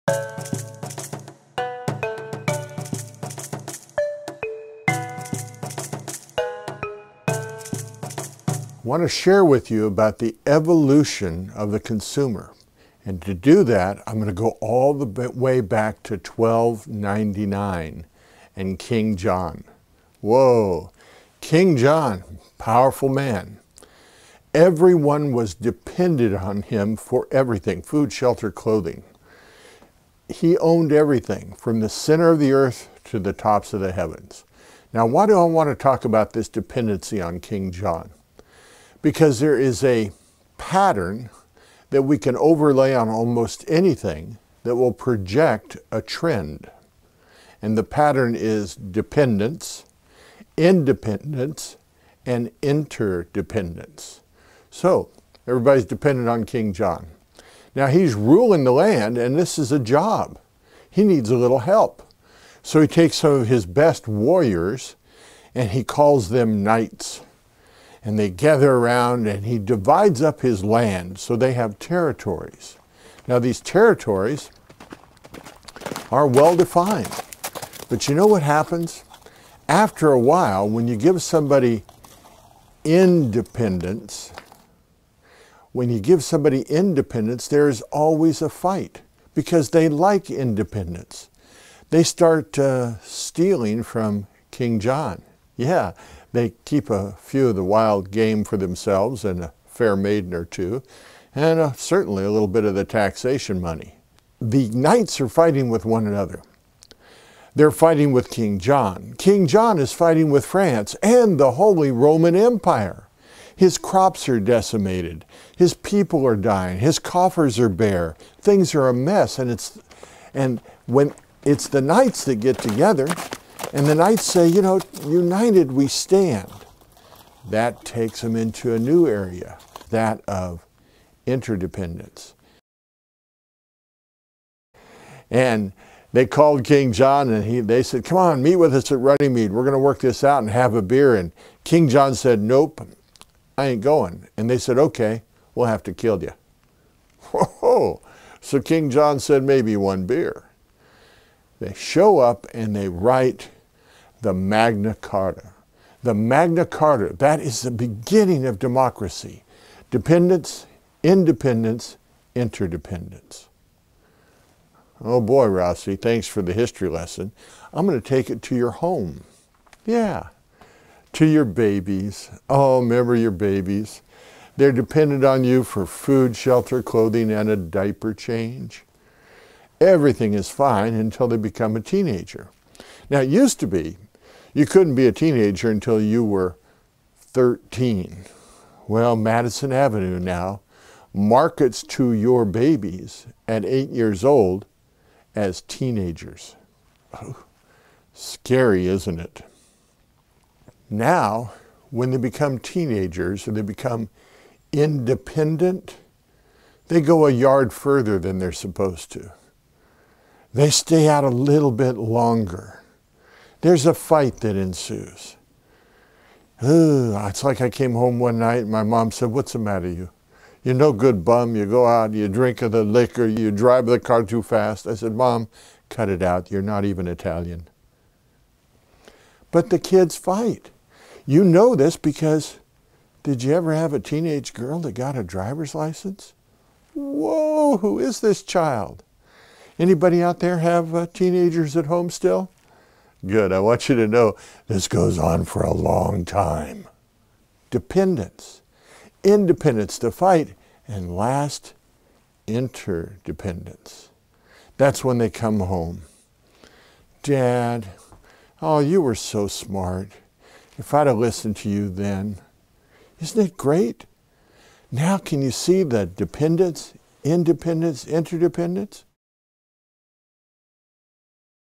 I want to share with you about the evolution of the consumer. And to do that, I'm going to go all the way back to 1299 and King John. Whoa, King John, powerful man. Everyone was dependent on him for everything, food, shelter, clothing. He owned everything from the center of the earth to the tops of the heavens. Now, why do I want to talk about this dependency on King John? Because there is a pattern that we can overlay on almost anything that will project a trend. And the pattern is dependence, independence, and interdependence. So, everybody's dependent on King John. Now, he's ruling the land, and this is a job. He needs a little help. So he takes some of his best warriors, and he calls them knights. And they gather around, and he divides up his land so they have territories. Now, these territories are well defined. But you know what happens? After a while, when you give somebody independence, there's always a fight because they like independence. They start stealing from King John. Yeah. They keep a few of the wild game for themselves and a fair maiden or two, and certainly a little bit of the taxation money. The knights are fighting with one another. They're fighting with King John. King John is fighting with France and the Holy Roman Empire. His crops are decimated. His people are dying. His coffers are bare. Things are a mess, and when it's the knights that get together, and the knights say, you know, united we stand. That takes them into a new area, that of interdependence. And they called King John, and they said, come on, meet with us at Runnymede. We're going to work this out and have a beer. And King John said, nope, I ain't going. And they said, okay, we'll have to kill you. Whoa. So King John said, maybe one beer. They show up and they write the Magna Carta. The Magna Carta, that is the beginning of democracy. Dependence, independence, interdependence. Oh boy, Rossi, thanks for the history lesson. I'm going to take it to your home. Yeah, to your babies. Oh, remember your babies. They're dependent on you for food, shelter, clothing, and a diaper change. Everything is fine until they become a teenager. Now, it used to be you couldn't be a teenager until you were 13. Well, Madison Avenue now markets to your babies at 8 years old as teenagers. Oh, scary, isn't it? Now, when they become teenagers or they become independent, they go a yard further than they're supposed to. They stay out a little bit longer. There's a fight that ensues. It's like I came home one night and my mom said, what's the matter you? You're no good bum. You go out, you drink the liquor, you drive the car too fast. I said, Mom, cut it out. You're not even Italian. But the kids fight. You know this because did you ever have a teenage girl that got a driver's license? Whoa, who is this child? Anybody out there have teenagers at home still? Good. I want you to know this goes on for a long time. Dependence, independence to fight, and last, interdependence. That's when they come home. Dad, oh, you were so smart. If I'd have listened to you then. Isn't it great? Now can you see the dependence, independence, interdependence?